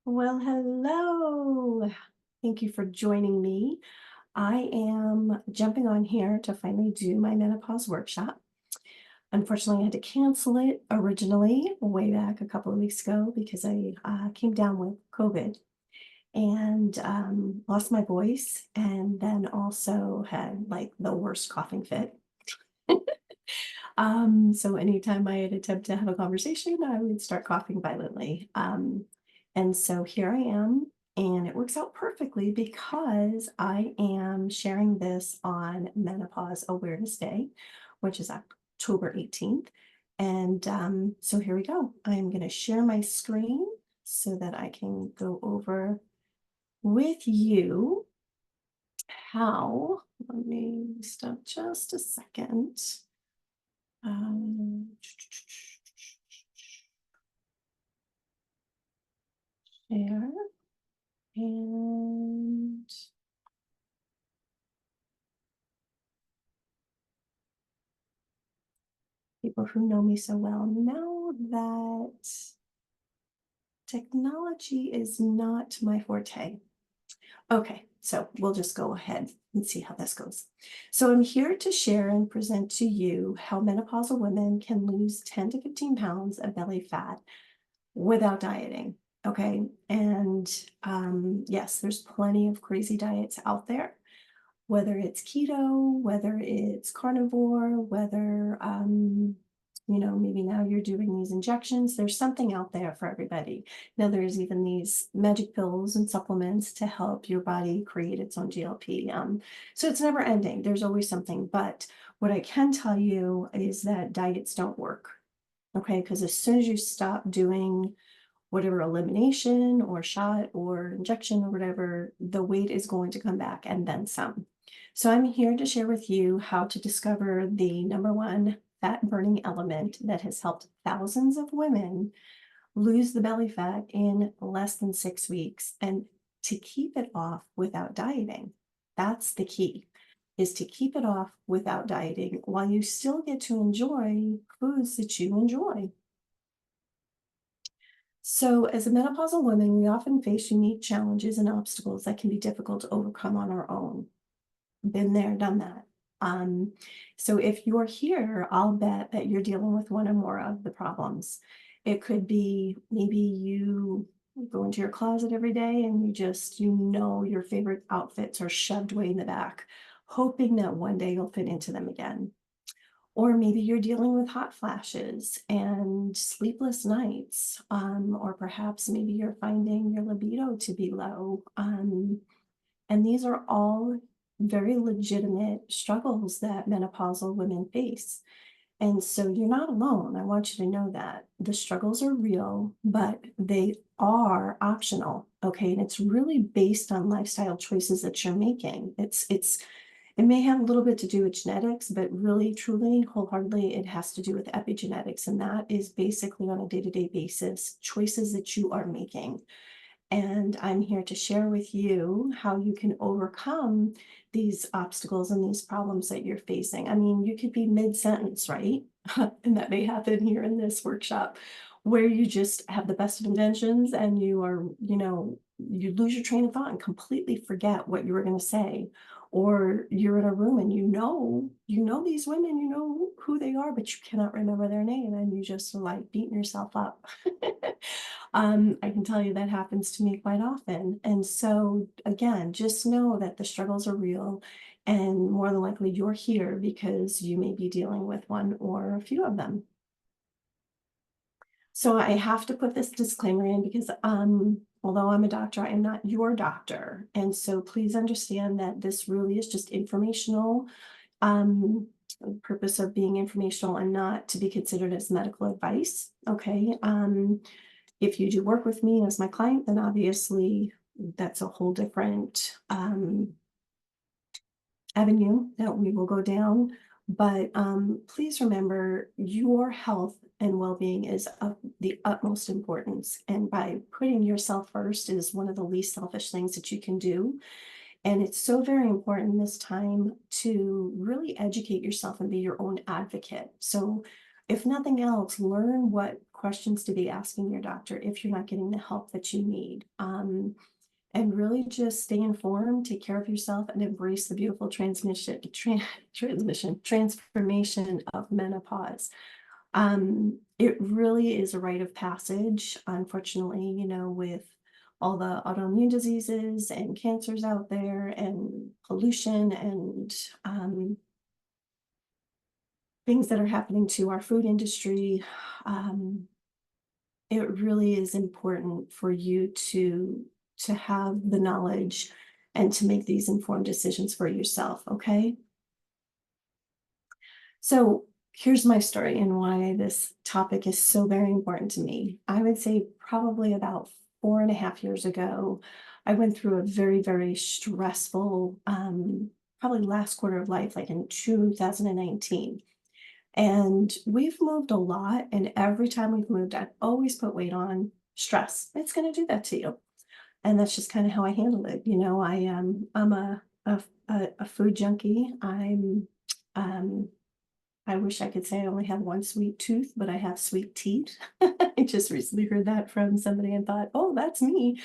Well, hello. Thank you for joining me. I am jumping on here to finally do my menopause workshop. Unfortunately, I had to cancel it originally way back a couple of weeks ago because I came down with COVID and lost my voice, and then also had like the worst coughing fit. So anytime I had attempt to have a conversation, I would start coughing violently. And so here I am, and it works out perfectly because I am sharing this on Menopause Awareness Day, which is October 18th. And so here we go. I'm going to share my screen so that I can go over with you how, let me stop just a second. Um, Share and people who know me so well know that technology is not my forte. Okay, so we'll just go ahead and see how this goes. So I'm here to share and present to you how menopausal women can lose 10 to 15 pounds of belly fat without dieting. Okay, and yes, there's plenty of crazy diets out there, whether it's keto, whether it's carnivore, whether, maybe now you're doing these injections. There's something out there for everybody. Now, there's even these magic pills and supplements to help your body create its own GLP. So it's never ending. There's always something. But what I can tell you is that diets don't work. Okay, because as soon as you stop doing whatever elimination or shot or injection or whatever, the weight is going to come back and then some. So I'm here to share with you how to discover the number one fat burning element that has helped thousands of women lose the belly fat in less than 6 weeks and to keep it off without dieting. That's the key, is to keep it off without dieting while you still get to enjoy foods that you enjoy. So, as a menopausal woman, we often face unique challenges and obstacles that can be difficult to overcome on our own. Been there, done that. Um, so, if you're here, I'll bet that you're dealing with one or more of the problems. It could be maybe you go into your closet every day and your favorite outfits are shoved way in the back, hoping that one day you'll fit into them again. Or maybe you're dealing with hot flashes and sleepless nights, or perhaps maybe you're finding your libido to be low. And these are all very legitimate struggles that menopausal women face. And so you're not alone. I want you to know that the struggles are real, but they are optional. Okay. And it's really based on lifestyle choices that you're making. It may have a little bit to do with genetics, but really, truly, wholeheartedly, it has to do with epigenetics. And that is basically on a day-to-day basis, choices that you are making. And I'm here to share with you how you can overcome these obstacles and these problems that you're facing. I mean, you could be mid-sentence, right? And that may happen here in this workshop, where you just have the best of intentions and you lose your train of thought and completely forget what you were going to say. Or you're in a room and you know these women, you know who they are, but you cannot remember their name and you just are like beating yourself up. I can tell you that happens to me quite often. And so, again, just know that the struggles are real, and more than likely you're here because you may be dealing with one or a few of them. So I have to put this disclaimer in because although I'm a doctor, I am not your doctor. And so please understand that this really is just informational, um, purpose of being informational and not to be considered as medical advice. Okay. If you do work with me as my client, then obviously that's a whole different avenue that we will go down. But please remember, your health and well-being is of the utmost importance. And by putting yourself first is one of the least selfish things that you can do. And it's so very important this time to really educate yourself and be your own advocate. So if nothing else, learn what questions to be asking your doctor if you're not getting the help that you need. And really just stay informed, take care of yourself, and embrace the beautiful transformation of menopause. It really is a rite of passage, unfortunately, with all the autoimmune diseases and cancers out there and pollution and things that are happening to our food industry. Um, it really is important for you to have the knowledge and to make these informed decisions for yourself, okay? So here's my story and why this topic is so very important to me. I would say probably about 4.5 years ago, I went through a very, very stressful, probably last quarter of life, like in 2019. And we've moved a lot, and every time we've moved, I've always put weight on. Stress. It's going to do that to you. And that's just kind of how I handle it. I'm a food junkie. Um I wish I could say I only have one sweet tooth, but I have sweet teeth. I just recently heard that from somebody and thought, oh, that's me.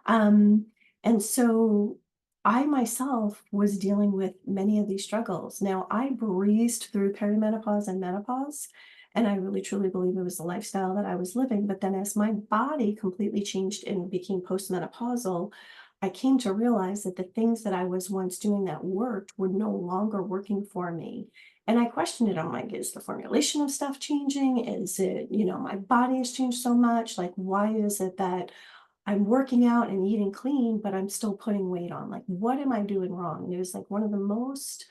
Um, and so I myself was dealing with many of these struggles. Now, I breezed through perimenopause and menopause, and I really truly believe it was the lifestyle that I was living. But then, as my body completely changed and became postmenopausal, I came to realize that the things that I was once doing that worked were no longer working for me. And I questioned it. I'm like, is the formulation of stuff changing? Is it, my body has changed so much? Like, why is it that I'm working out and eating clean, but I'm still putting weight on? Like, what am I doing wrong? It was like one of the most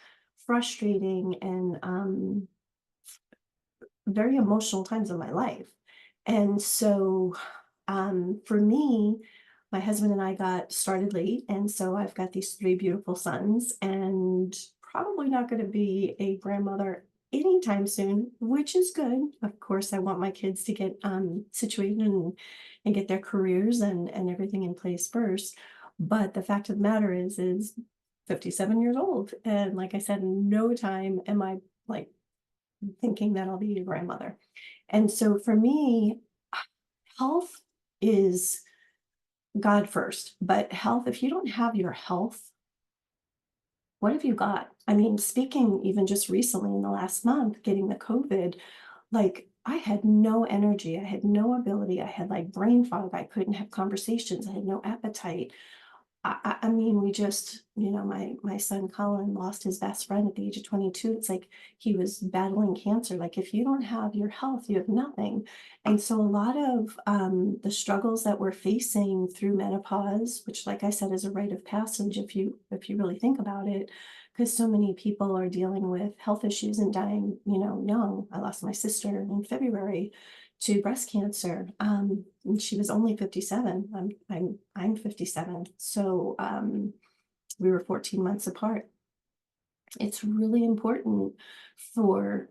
frustrating and very emotional times of my life. And so for me, my husband and I got started late. And so I've got these three beautiful sons and probably not going to be a grandmother anytime soon, which is good. Of course, I want my kids to get situated and get their careers and everything in place first. But the fact of the matter is 57 years old. And like I said, in no time am I like thinking that I'll be a grandmother. And so for me, health is God first, but health, if you don't have your health, what have you got? I mean, speaking even just recently in the last month, getting the COVID, like I had no energy, I had no ability, I had like brain fog, I couldn't have conversations, I had no appetite. I mean, we just, my son Colin lost his best friend at the age of 22. It's like he was battling cancer. Like if you don't have your health, you have nothing. And so a lot of the struggles that we're facing through menopause, which, like I said, is a rite of passage if you really think about it, because so many people are dealing with health issues and dying, young. I lost my sister in February to breast cancer. And she was only 57. I'm 57. So we were 14 months apart. It's really important for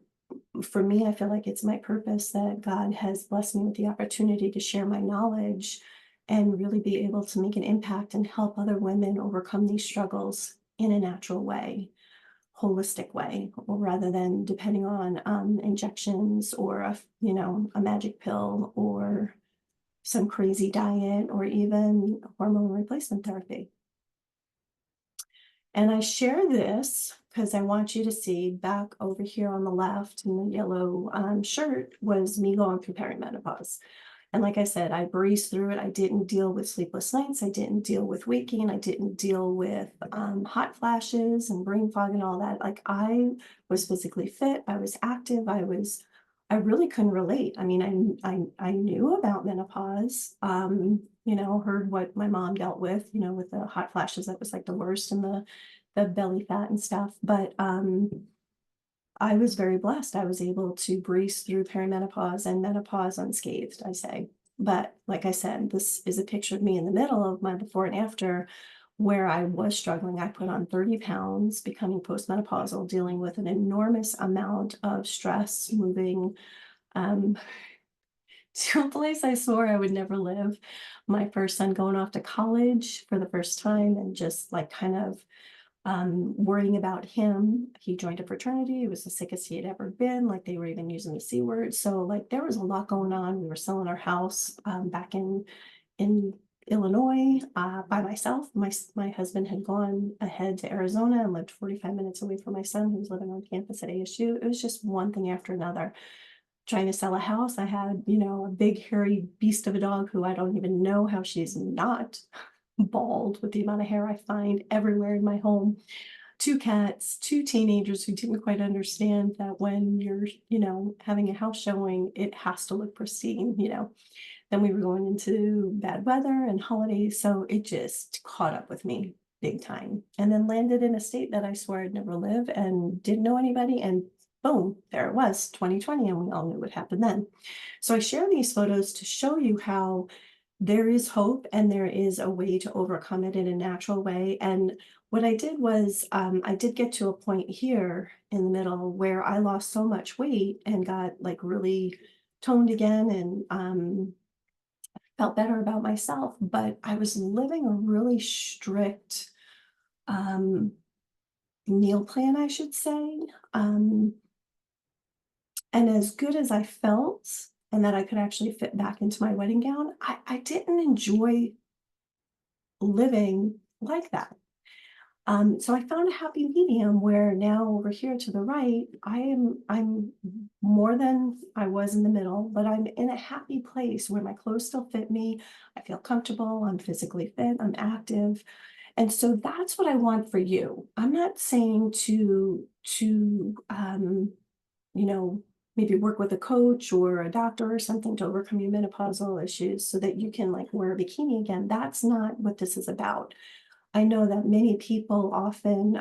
for me. I feel like it's my purpose that God has blessed me with the opportunity to share my knowledge and really be able to make an impact and help other women overcome these struggles in a natural way, holistic way, rather than depending on injections or a magic pill or some crazy diet or even hormone replacement therapy. And I share this because I want you to see back over here on the left in the yellow shirt was me going through perimenopause. And like I said, I breezed through it. I didn't deal with sleepless nights. I didn't deal with weight gain. I didn't deal with hot flashes and brain fog and all that. Like I was physically fit. I was active. I really couldn't relate. I mean, I knew about menopause, heard what my mom dealt with the hot flashes. That was like the worst and the belly fat and stuff. But I was very blessed. I was able to breeze through perimenopause and menopause unscathed, I say. But like I said, this is a picture of me in the middle of my before and after where I was struggling. I put on 30 pounds, becoming postmenopausal, dealing with an enormous amount of stress, moving um, to a place I swore I would never live. My first son going off to college for the first time and just like kind of worrying about him. He joined a fraternity. He was the sickest he had ever been. Like they were even using the C word. So like there was a lot going on. We were selling our house back in Illinois by myself. My husband had gone ahead to Arizona and lived 45 minutes away from my son who was living on campus at ASU. It was just one thing after another. Trying to sell a house. I had, a big hairy beast of a dog who I don't even know how she's not bald with the amount of hair I find everywhere in my home. Two cats, two teenagers who didn't quite understand that when you're, having a house showing, it has to look pristine. Then we were going into bad weather and holidays, so it just caught up with me big time. And then landed in a state that I swore I'd never live and didn't know anybody, and boom, there it was, 2020, and we all knew what happened then. So I share these photos to show you how there is hope and there is a way to overcome it in a natural way. And what I did was I did get to a point here in the middle where I lost so much weight and got like really toned again and felt better about myself, but I was living a really strict meal plan, I should say. And as good as I felt and that I could actually fit back into my wedding gown, I didn't enjoy living like that. So I found a happy medium where now over here to the right, I'm more than I was in the middle, but I'm in a happy place where my clothes still fit me. I feel comfortable, I'm physically fit, I'm active. And so that's what I want for you. I'm not saying to you know, maybe work with a coach or a doctor or something to overcome your menopausal issues so that you can like wear a bikini again. That's not what this is about. I know that many people often,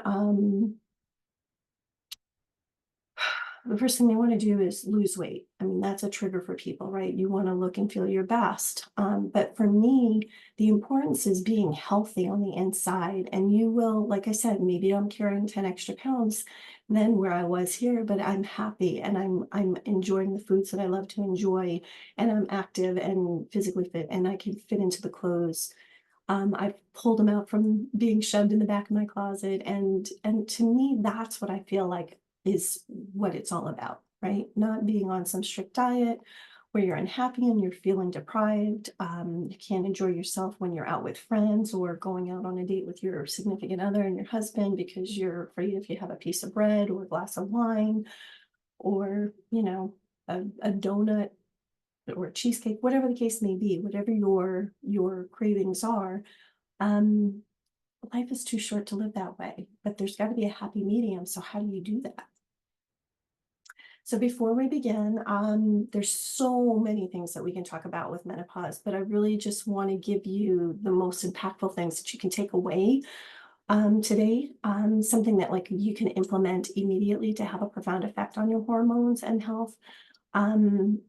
the first thing they want to do is lose weight. I mean, that's a trigger for people, right? You want to look and feel your best. But for me, the importance is being healthy on the inside. And you will, like I said, maybe I'm carrying 10 extra pounds than where I was here, but I'm happy and I'm enjoying the foods that I love to enjoy, and I'm active and physically fit, and I can fit into the clothes. I've pulled them out from being shoved in the back of my closet, and to me, that's what I feel like is what it's all about, right? Not being on some strict diet where you're unhappy and you're feeling deprived. You can't enjoy yourself when you're out with friends or going out on a date with your significant other and your husband because you're afraid if you have a piece of bread or a glass of wine or, a donut or cheesecake, whatever the case may be, whatever your cravings are, um, life is too short to live that way. But there's got to be a happy medium. So how do you do that? So before we begin, there's so many things that we can talk about with menopause, but I really just want to give you the most impactful things that you can take away today. Something that like you can implement immediately to have a profound effect on your hormones and health. Um,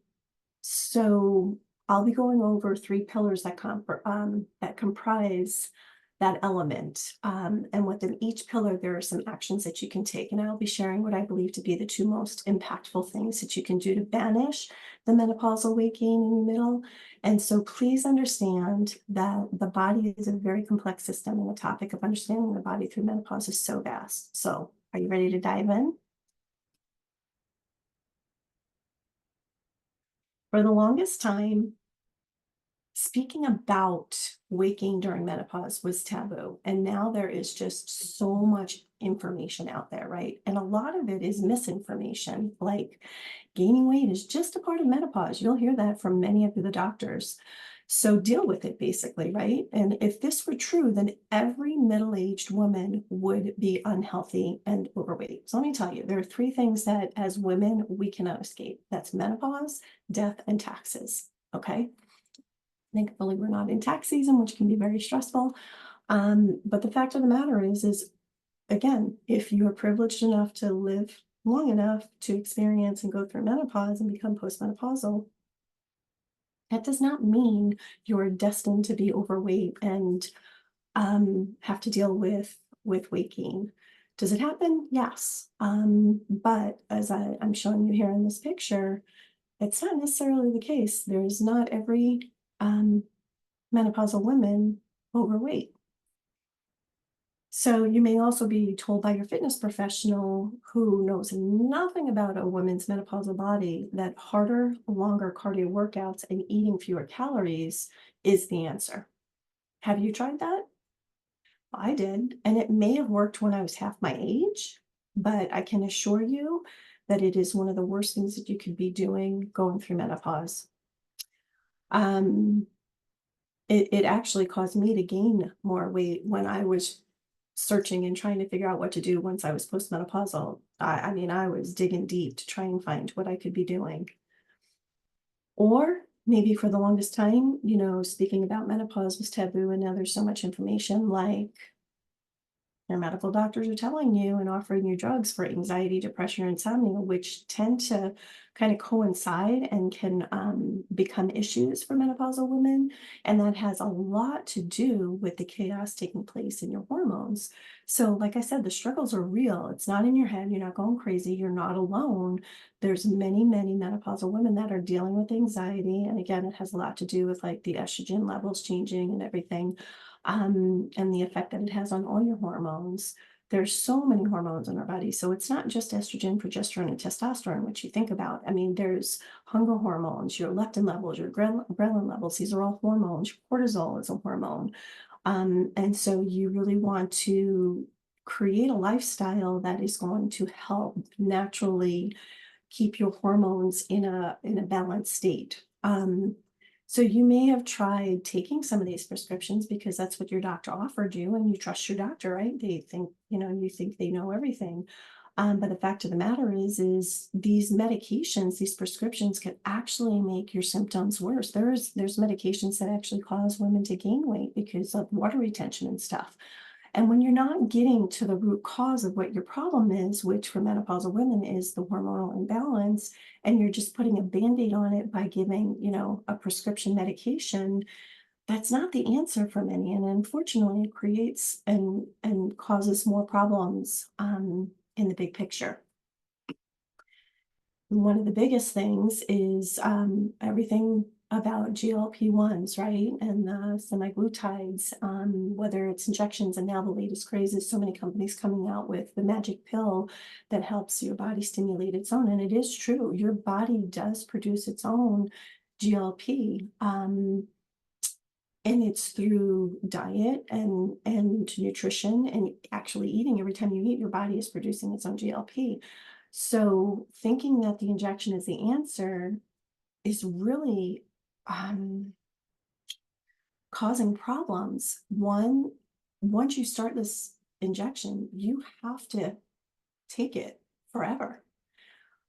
So I'll be going over three pillars that comprise that element. And within each pillar, there are some actions that you can take. And I'll be sharing what I believe to be the two most impactful things that you can do to banish the menopausal weight gain in the middle. And so please understand that the body is a very complex system, and the topic of understanding the body through menopause is so vast. So are you ready to dive in? For the longest time, speaking about waking during menopause was taboo. And now there is just so much information out there, right? And a lot of it is misinformation, like gaining weight is just a part of menopause. You'll hear that from many of the doctors. So deal with it basically, right? And if this were true, then every middle-aged woman would be unhealthy and overweight. So let me tell you, there are three things that as women, we cannot escape. That's menopause, death, and taxes, okay? Thankfully, we're not in tax season, which can be very stressful. But the fact of the matter is again, if you are privileged enough to live long enough to experience and go through menopause and become postmenopausal, that does not mean you're destined to be overweight and have to deal with weight gain. Does it happen? Yes. But as I'm showing you here in this picture, it's not necessarily the case. There's not every menopausal women overweight. So you may also be told by your fitness professional who knows nothing about a woman's menopausal body that harder, longer cardio workouts and eating fewer calories is the answer. Have you tried that? I did, and it may have worked when I was half my age, but I can assure you that it is one of the worst things that you could be doing going through menopause. Um, it actually caused me to gain more weight when I was searching and trying to figure out what to do once I was postmenopausal. I mean, I was digging deep to try and find what I could be doing. Or maybe for the longest time, speaking about menopause was taboo, and now there's so much information like your medical doctors are telling you and offering you drugs for anxiety, depression, or insomnia, which tend to kind of coincide and can become issues for menopausal women. And that has a lot to do with the chaos taking place in your hormones. So, like I said, the struggles are real. It's not in your head. You're not going crazy. You're not alone. There's many, many menopausal women that are dealing with anxiety. And again, it has a lot to do with like the estrogen levels changing and everything, and the effect that it has on all your hormones. There's so many hormones in our body. So it's not just estrogen, progesterone, and testosterone, which you think about. I mean, there's hunger hormones, your leptin levels, your ghrelin levels. These are all hormones. Your cortisol is a hormone. And so you really want to create a lifestyle that is going to help naturally keep your hormones in a balanced state. So you may have tried taking some of these prescriptions because that's what your doctor offered you, and you trust your doctor, right? They think, you think they know everything. But the fact of the matter is these medications, these prescriptions can actually make your symptoms worse. There's medications that actually cause women to gain weight because of water retention and stuff. And when you're not getting to the root cause of what your problem is, which for menopausal women is the hormonal imbalance, and you're just putting a band-aid on it by giving, a prescription medication, that's not the answer for many. And unfortunately, it creates and causes more problems in the big picture. One of the biggest things is everything about GLP-1s, right? And the semaglutides, whether it's injections, and now the latest craze is so many companies coming out with the magic pill that helps your body stimulate its own. And it is true, your body does produce its own GLP. And it's through diet and nutrition and actually eating. Every time you eat, your body is producing its own GLP. So thinking that the injection is the answer is really um, causing problems. One, once you start this injection, you have to take it forever.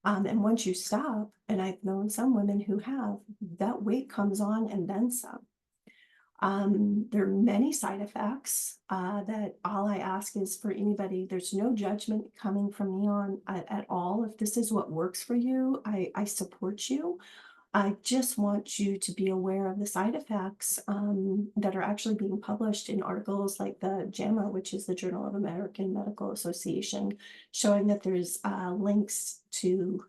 And once you stop, and I've known some women who have, that weight comes on and then some. There are many side effects that all I ask is for anybody, there's no judgment coming from me on at all. If this is what works for you, I support you. I just want you to be aware of the side effects that are actually being published in articles like the JAMA, which is the Journal of American Medical Association, showing that there's links to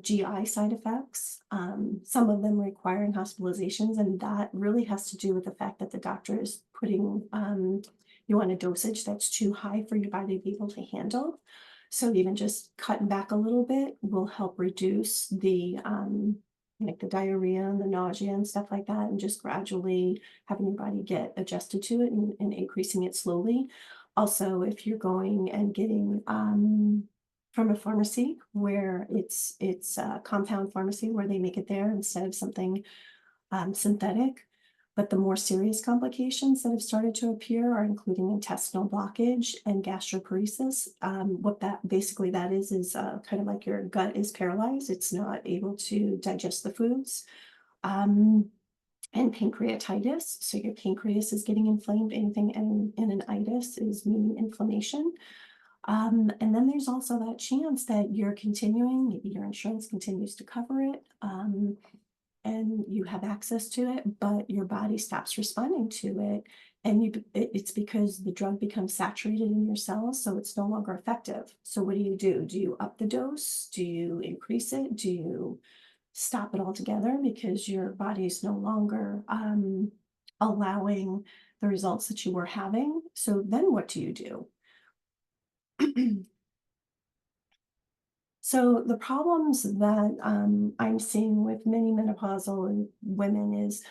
GI side effects, some of them requiring hospitalizations, and that really has to do with the fact that the doctor is putting you on a dosage that's too high for your body to be able to handle. So even just cutting back a little bit will help reduce the like the diarrhea and the nausea and stuff like that, and just gradually having your body get adjusted to it and increasing it slowly. Also, if you're going and getting from a pharmacy where it's a compound pharmacy where they make it there instead of something synthetic. But the more serious complications that have started to appear are including intestinal blockage and gastroparesis. What that basically that is kind of like your gut is paralyzed; it's not able to digest the foods. Um, and pancreatitis. So your pancreas is getting inflamed. Anything in an itis is meaning inflammation. And then there's also that chance that you're continuing, maybe your insurance continues to cover it, and you have access to it, but your body stops responding to it. And it's because the drug becomes saturated in your cells, so it's no longer effective. So what do you do? Do you up the dose? Do you increase it? Do you stop it altogether because your body is no longer allowing the results that you were having. So then what do you do? So the problems that I'm seeing with many menopausal women is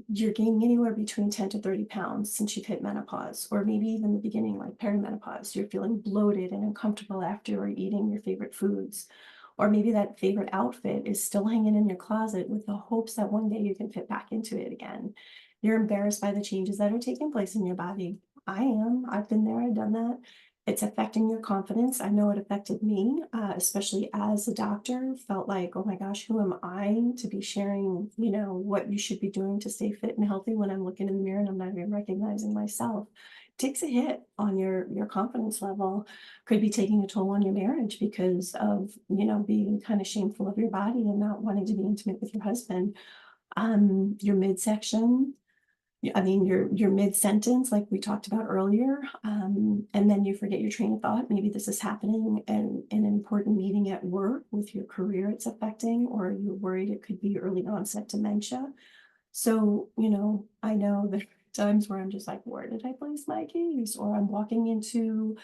you're gaining anywhere between 10 to 30 pounds since you've hit menopause, or maybe even the beginning, like perimenopause. You're feeling bloated and uncomfortable after you're eating your favorite foods. Or maybe that favorite outfit is still hanging in your closet with the hopes that one day you can fit back into it again. You're embarrassed by the changes that are taking place in your body. I am. I've been there, I've done that. It's affecting your confidence. I know it affected me, especially as a doctor. Felt like, oh my gosh, who am I to be sharing, what you should be doing to stay fit and healthy when I'm looking in the mirror and I'm not even recognizing myself. Takes a hit on your confidence level. Could be taking a toll on your marriage because of, being kind of shameful of your body and not wanting to be intimate with your husband. Your midsection, I mean, your mid-sentence, like we talked about earlier, and then you forget your train of thought. Maybe this is happening in an important meeting at work with your career it's affecting, or you're worried it could be early onset dementia. So, I know there are times where I'm just like, where did I place my keys? Or I'm walking into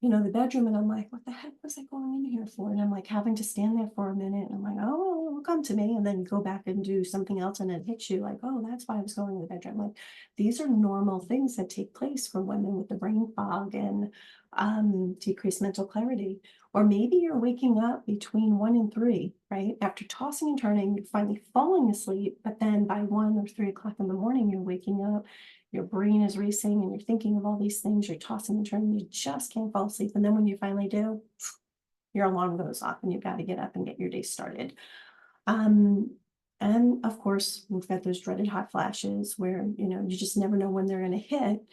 the bedroom and I'm like, what the heck was I going in here for? And I'm like having to stand there for a minute and I'm like, oh, it'll come to me. And then you go back and do something else and it hits you like, oh, that's why I was going to the bedroom. Like these are normal things that take place for women with the brain fog and decreased mental clarity. Or maybe you're waking up between 1 and 3, right? After tossing and turning, you're finally falling asleep, but then by 1 or 3 o'clock in the morning, you're waking up, your brain is racing and you're thinking of all these things, you're tossing and turning, you just can't fall asleep. And then when you finally do, your alarm goes off and you've got to get up and get your day started. Um, and of course, we've got those dreaded hot flashes where, you just never know when they're going to hit.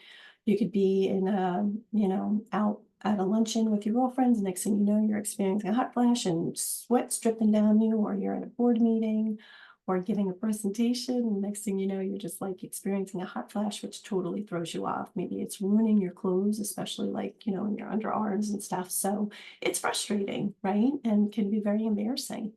You could be in out at a luncheon with your girlfriends. Next thing you know, you're experiencing a hot flash and sweat's dripping down you, or you're at a board meeting or giving a presentation. And next thing you know, you're just like experiencing a hot flash, which totally throws you off. Maybe it's ruining your clothes, especially like, in your underarms and stuff. So it's frustrating, right? And can be very embarrassing.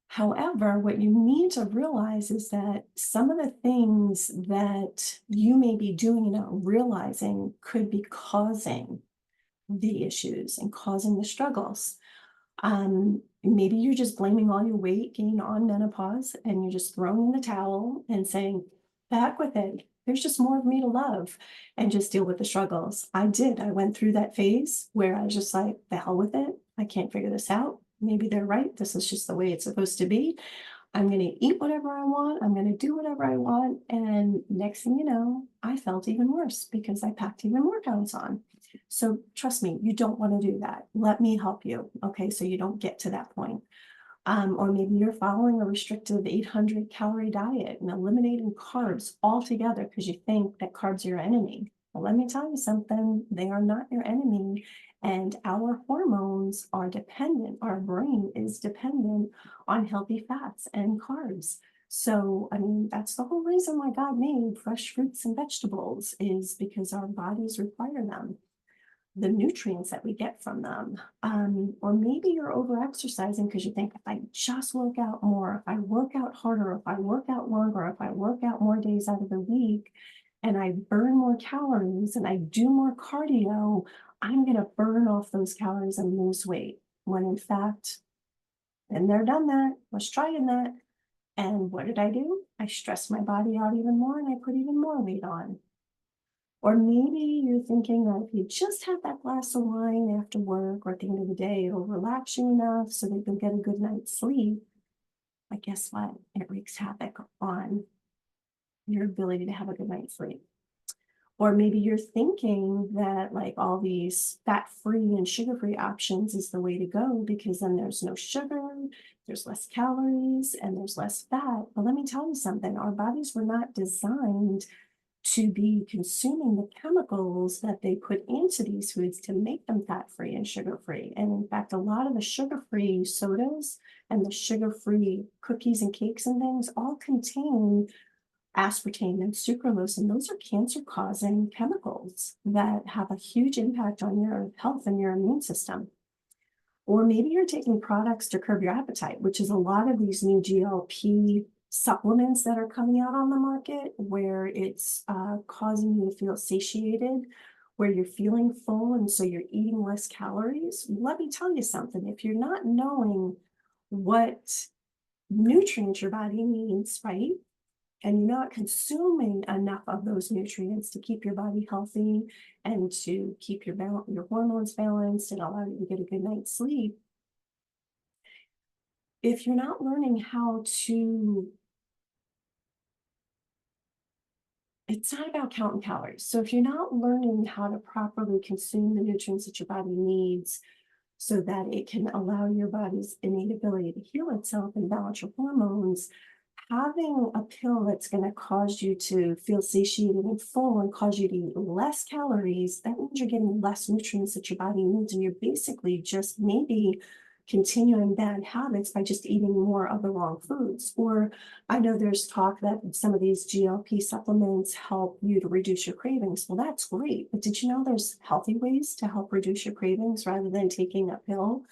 However, what you need to realize is that some of the things that you may be doing and not realizing could be causing the issues and causing the struggles. Maybe you're just blaming all your weight gain on menopause and you're just throwing in the towel and saying, back with it. There's just more of me to love and just deal with the struggles. I did. I went through that phase where I was just like, the hell with it. I can't figure this out. Maybe they're right. This is just the way it's supposed to be. I'm going to eat whatever I want. I'm going to do whatever I want. And next thing you know, I felt even worse because I packed even more pounds on. So trust me, you don't want to do that. Let me help you. Okay. So you don't get to that point. Or maybe you're following a restrictive 800 calorie diet and eliminating carbs altogether because you think that carbs are your enemy. Well, let me tell you something, they are not your enemy. And our hormones are dependent, our brain is dependent on healthy fats and carbs. So, I mean, that's the whole reason why God made fresh fruits and vegetables, is because our bodies require them, the nutrients that we get from them. Or maybe you're over exercising because you think, if I just work out more, if I work out harder, if I work out longer, if I work out more days out of the week, and I burn more calories and I do more cardio, I'm going to burn off those calories and lose weight. When in fact, been there, done that, was trying that. And what did I do? I stressed my body out even more and I put even more weight on. Or maybe you're thinking that if you just have that glass of wine after work or at the end of the day, it'll relax you enough so that you'll get a good night's sleep. But guess what? It wreaks havoc on your ability to have a good night's sleep. Or maybe you're thinking that like all these fat-free and sugar-free options is the way to go because then there's no sugar, there's less calories, and there's less fat. But let me tell you something, our bodies were not designed to be consuming the chemicals that they put into these foods to make them fat-free and sugar-free. And in fact, a lot of the sugar-free sodas and the sugar-free cookies and cakes and things all contain aspartame and sucralose, and those are cancer-causing chemicals that have a huge impact on your health and your immune system. Or maybe you're taking products to curb your appetite, which is a lot of these new GLP supplements that are coming out on the market where it's causing you to feel satiated, where you're feeling full, and so you're eating less calories. Let me tell you something. If you're not knowing what nutrients your body needs, right? And you're not consuming enough of those nutrients to keep your body healthy and to keep your hormones balanced and allow you to get a good night's sleep. If you're not learning how to, it's not about counting calories. So if you're not learning how to properly consume the nutrients that your body needs so that it can allow your body's innate ability to heal itself and balance your hormones, having a pill that's going to cause you to feel satiated and full and cause you to eat less calories, that means you're getting less nutrients that your body needs. And you're basically just maybe continuing bad habits by just eating more of the wrong foods. Or I know there's talk that some of these GLP supplements help you to reduce your cravings. Well, that's great. But did you know there's healthy ways to help reduce your cravings rather than taking a pill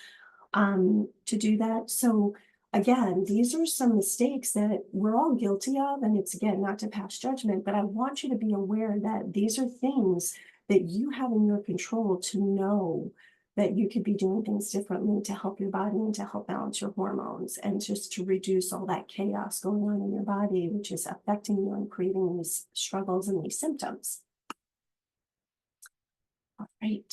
to do that? So again, these are some mistakes that we're all guilty of. And it's, again, not to pass judgment, but I want you to be aware that these are things that you have in your control to know that you could be doing things differently to help your body and to help balance your hormones and just to reduce all that chaos going on in your body, which is affecting you and creating these struggles and these symptoms. All right.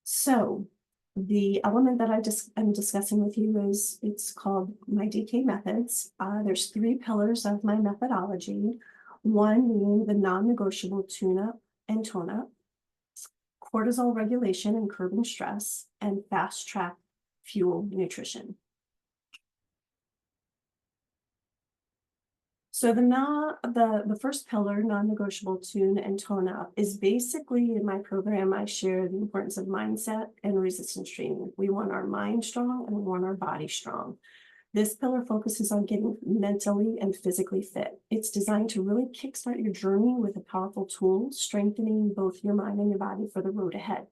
So the element that I'm discussing with you is, it's called my DK methods. There's 3 pillars of my methodology. One being the non-negotiable tune-up and tone-up, cortisol regulation and curbing stress, and fast-track fuel nutrition. So the first pillar, non-negotiable tune and tone up, is basically, in my program, I share the importance of mindset and resistance training. We want our mind strong and we want our body strong. This pillar focuses on getting mentally and physically fit. It's designed to really kickstart your journey with a powerful tool, strengthening both your mind and your body for the road ahead.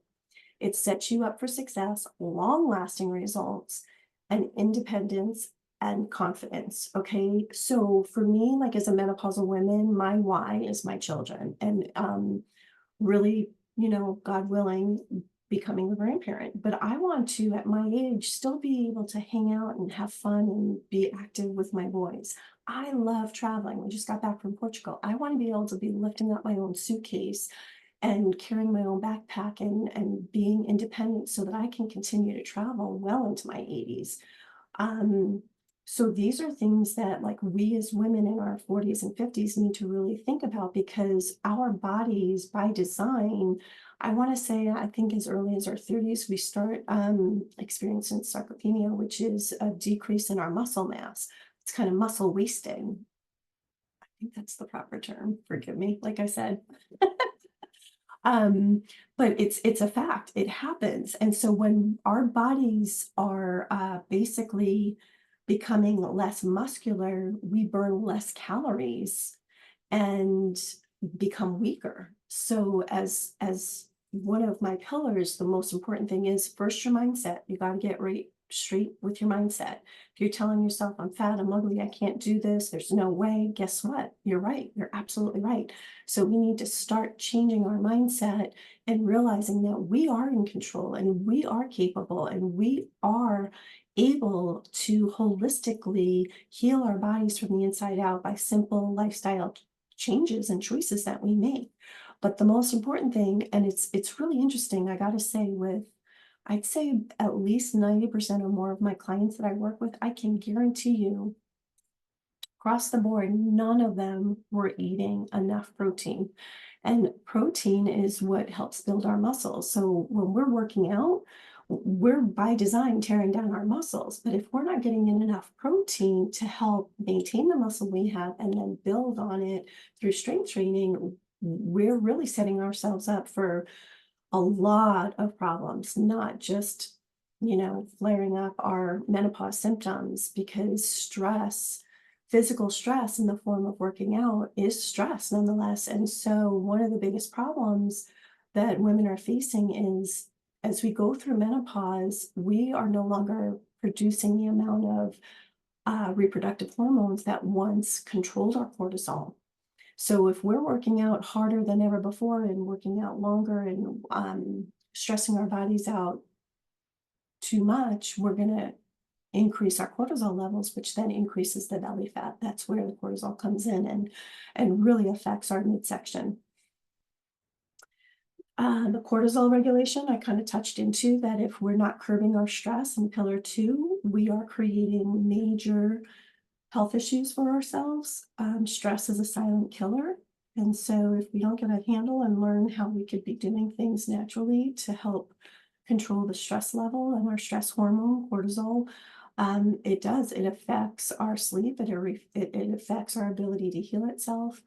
It sets you up for success, long-lasting results, and independence and confidence. Okay. So for me, like as a menopausal woman, my why is my children. And really, God willing, becoming a grandparent. But I want to, at my age, still be able to hang out and have fun and be active with my boys. I love traveling. We just got back from Portugal. I want to be able to be lifting up my own suitcase and carrying my own backpack and being independent so that I can continue to travel well into my 80s. So these are things that, like, we as women in our 40s and 50s need to really think about, because our bodies by design, I want to say, I think as early as our 30s, we start experiencing sarcopenia, which is a decrease in our muscle mass. It's kind of muscle wasting. I think that's the proper term. Forgive me, like I said. But it's a fact. It happens. And so when our bodies are basically becoming less muscular, we burn less calories and become weaker. So as one of my pillars, the most important thing is first your mindset. You got to get right straight with your mindset. If you're telling yourself, I'm fat, I'm ugly, I can't do this, there's no way, guess what? You're right. You're absolutely right. So we need to start changing our mindset and realizing that we are in control and we are capable and we are able to holistically heal our bodies from the inside out by simple lifestyle changes and choices that we make. But the most important thing, and it's really interesting, I got to say, with I'd say at least 90% or more of my clients that I work with, I can guarantee you across the board, none of them were eating enough protein. And protein is what helps build our muscles. So when we're working out, we're by design tearing down our muscles. But if we're not getting in enough protein to help maintain the muscle we have and then build on it through strength training, we're really setting ourselves up for a lot of problems, not just, flaring up our menopause symptoms, because stress, physical stress in the form of working out is stress nonetheless. And so one of the biggest problems that women are facing is, as we go through menopause, we are no longer producing the amount of reproductive hormones that once controlled our cortisol. So if we're working out harder than ever before and working out longer and stressing our bodies out too much, we're going to increase our cortisol levels, which then increases the belly fat. That's where the cortisol comes in and really affects our midsection. The cortisol regulation, I kind of touched into that if we're not curbing our stress in pillar 2, we are creating major health issues for ourselves. Stress is a silent killer. And so if we don't get a handle and learn how we could be doing things naturally to help control the stress level and our stress hormone, cortisol, it affects our sleep, it affects our ability to heal itself.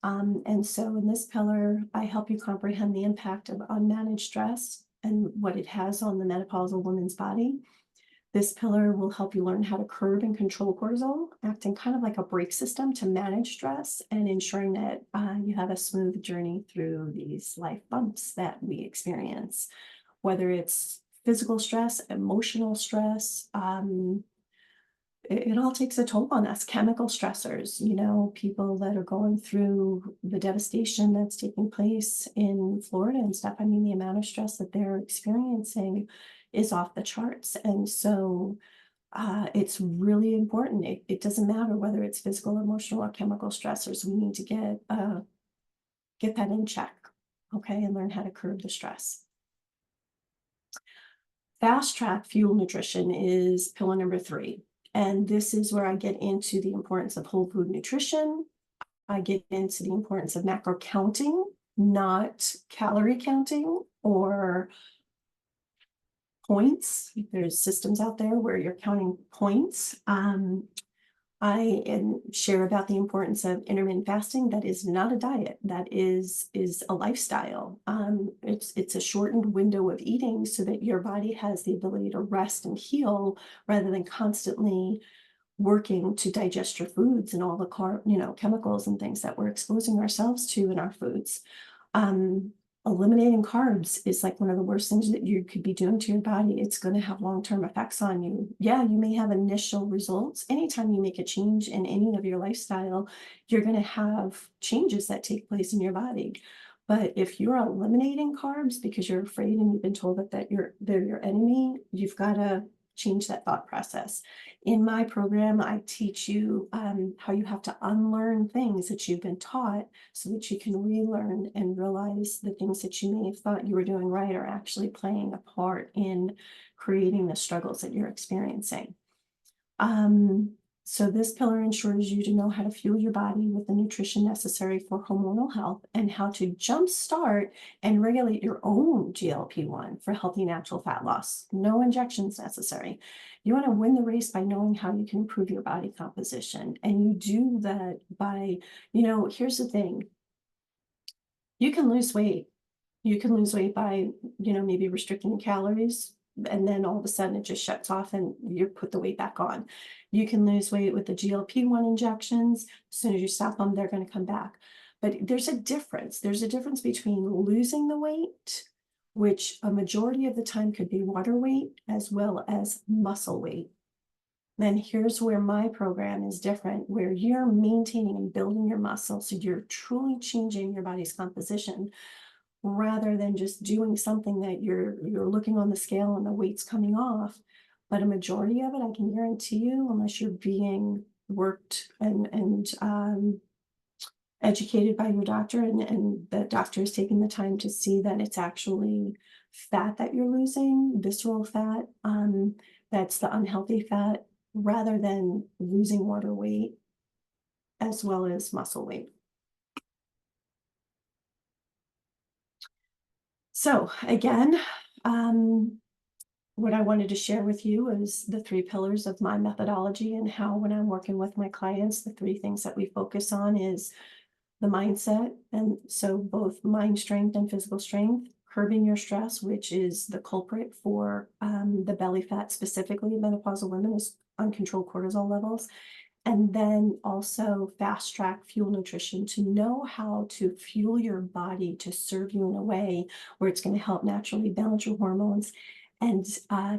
And so in this pillar, I help you comprehend the impact of unmanaged stress and what it has on the menopausal woman's body. This pillar will help you learn how to curb and control cortisol, acting kind of like a brake system to manage stress and ensuring that you have a smooth journey through these life bumps that we experience, whether it's physical stress, emotional stress, it all takes a toll on us. Chemical stressors, people that are going through the devastation that's taking place in Florida and stuff. I mean, the amount of stress that they're experiencing is off the charts. And so it's really important. It doesn't matter whether it's physical, emotional, or chemical stressors. We need to get that in check, okay, and learn how to curb the stress. Fast track fuel nutrition is pillar number 3. And this is where I get into the importance of whole food nutrition. I get into the importance of macro counting, not calorie counting or points. There's systems out there where you're counting points. I share about the importance of intermittent fasting. That is not a diet. That is a lifestyle. It's a shortened window of eating so that your body has the ability to rest and heal rather than constantly working to digest your foods and all the chemicals and things that we're exposing ourselves to in our foods. Eliminating carbs is like one of the worst things that you could be doing to your body. It's going to have long-term effects on you. Yeah, you may have initial results. Anytime you make a change in any of your lifestyle, you're going to have changes that take place in your body. But if you're eliminating carbs because you're afraid and you've been told that they're your enemy, you've got to change that thought process. In my program, I teach you how you have to unlearn things that you've been taught so that you can relearn and realize the things that you may have thought you were doing right are actually playing a part in creating the struggles that you're experiencing. So this pillar ensures you to know how to fuel your body with the nutrition necessary for hormonal health and how to jumpstart and regulate your own GLP-1 for healthy natural fat loss. No injections necessary. You want to win the race by knowing how you can improve your body composition. And you do that by, here's the thing. You can lose weight. You can lose weight by, maybe restricting calories, and then all of a sudden it just shuts off and you put the weight back on. You can lose weight with the GLP-1 injections. As soon as you stop them, they're going to come back. But there's a difference. There's a difference between losing the weight, which a majority of the time could be water weight, as well as muscle weight. Then here's where my program is different, where you're maintaining and building your muscle. So you're truly changing your body's composition, rather than just doing something that you're looking on the scale and the weight's coming off. But a majority of it, I can guarantee you, unless you're being worked and educated by your doctor and the doctor is taking the time to see that it's actually fat that you're losing, visceral fat, that's the unhealthy fat, rather than losing water weight as well as muscle weight. So again, what I wanted to share with you is the 3 pillars of my methodology and how, when I'm working with my clients, the 3 things that we focus on is the mindset. And so both mind strength and physical strength, curbing your stress, which is the culprit for the belly fat, specifically menopausal women, is uncontrolled cortisol levels. And then also fast track fuel nutrition, to know how to fuel your body to serve you in a way where it's going to help naturally balance your hormones and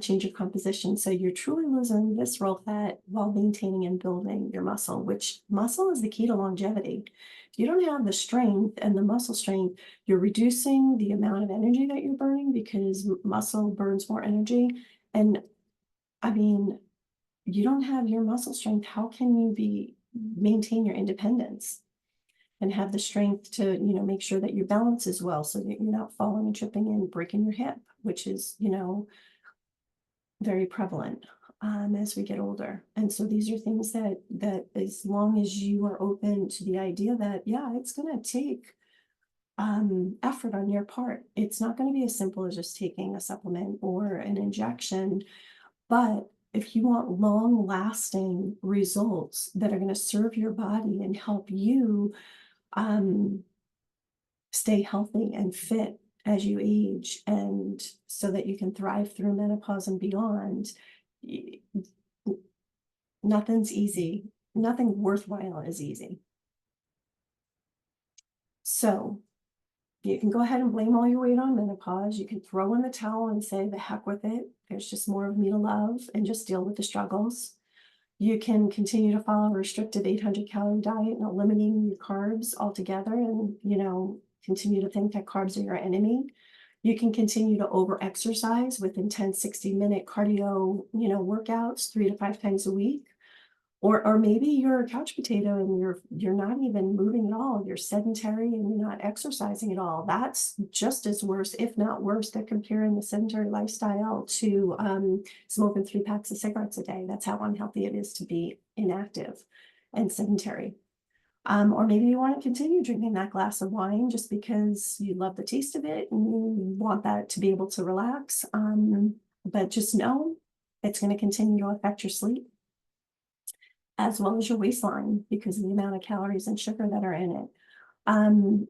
change your composition. So you're truly losing visceral fat while maintaining and building your muscle, which muscle is the key to longevity. If you don't have the strength and the muscle strength, you're reducing the amount of energy that you're burning because muscle burns more energy. And I mean, you don't have your muscle strength. How can you maintain your independence and have the strength to, make sure that your balance is well so that you're not falling and tripping and breaking your hip, which is, very prevalent as we get older. And so these are things that as long as you are open to the idea that, yeah, it's going to take effort on your part. It's not going to be as simple as just taking a supplement or an injection. But if you want long lasting results that are going to serve your body and help you um, stay healthy and fit as you age, and so that you can thrive through menopause and beyond, nothing's easy. Nothing worthwhile is easy. So you can go ahead and blame all your weight on menopause. You can throw in the towel and say, the heck with it. There's just more of me to love, and just deal with the struggles. You can continue to follow a restricted 800-calorie diet and eliminating your carbs altogether, and, continue to think that carbs are your enemy. You can continue to over-exercise with intense 60-minute cardio, workouts 3 to 5 times a week. Or maybe you're a couch potato and you're not even moving at all. You're sedentary and you're not exercising at all. That's just as worse, if not worse. They're comparing the sedentary lifestyle to smoking 3 packs of cigarettes a day. That's how unhealthy it is to be inactive and sedentary. Or maybe you want to continue drinking that glass of wine just because you love the taste of it and you want that to be able to relax. But just know it's going to continue to affect your sleep, as well as your waistline, because of the amount of calories and sugar that are in it. And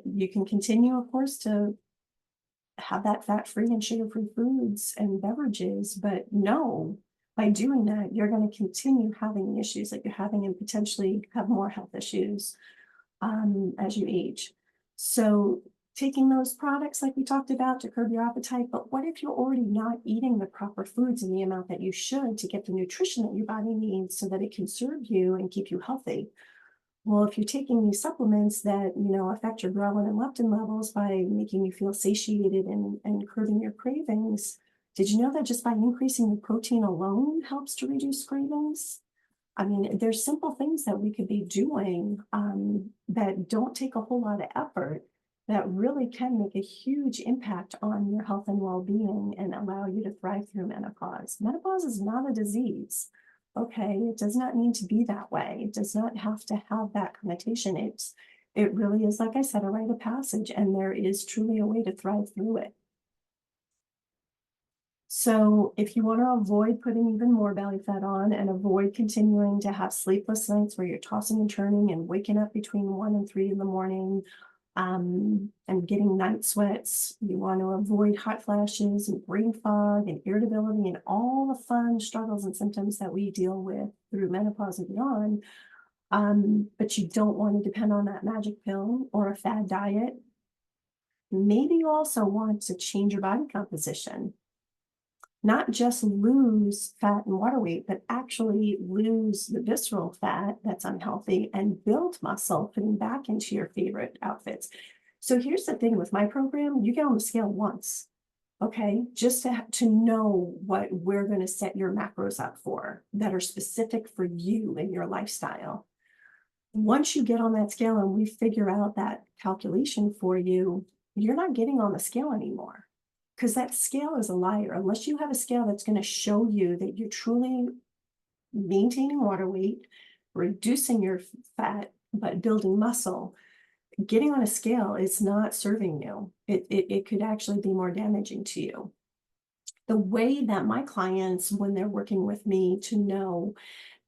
you can continue, of course, to have that fat-free and sugar-free foods and beverages, but no, by doing that, you're going to continue having the issues that you're having and potentially have more health issues as you age. So taking those products like we talked about to curb your appetite, but what if you're already not eating the proper foods in the amount that you should to get the nutrition that your body needs so that it can serve you and keep you healthy? Well, if you're taking these supplements that, affect your ghrelin and leptin levels by making you feel satiated and curbing your cravings, did you know that just by increasing your protein alone helps to reduce cravings? I mean, there's simple things that we could be doing that don't take a whole lot of effort that really can make a huge impact on your health and well-being and allow you to thrive through menopause. Menopause is not a disease. Okay, it does not need to be that way. It does not have to have that connotation. It really is, like I said, a rite of passage, and there is truly a way to thrive through it. So if you want to avoid putting even more belly fat on and avoid continuing to have sleepless nights where you're tossing and turning and waking up between 1 and 3 in the morning, and getting night sweats, you want to avoid hot flashes and brain fog and irritability and all the fun struggles and symptoms that we deal with through menopause and beyond. But you don't want to depend on that magic pill or a fad diet. Maybe you also want to change your body composition. Not just lose fat and water weight, but actually lose the visceral fat that's unhealthy and build muscle, putting back into your favorite outfits. So here's the thing with my program, you get on the scale once, okay? Just to know what we're going to set your macros up for that are specific for you and your lifestyle. Once you get on that scale and we figure out that calculation for you, you're not getting on the scale anymore. Because that scale is a liar. Unless you have a scale that's going to show you that you're truly maintaining water weight, reducing your fat, but building muscle, getting on a scale is not serving you. It could actually be more damaging to you. The way that my clients, when they're working with me,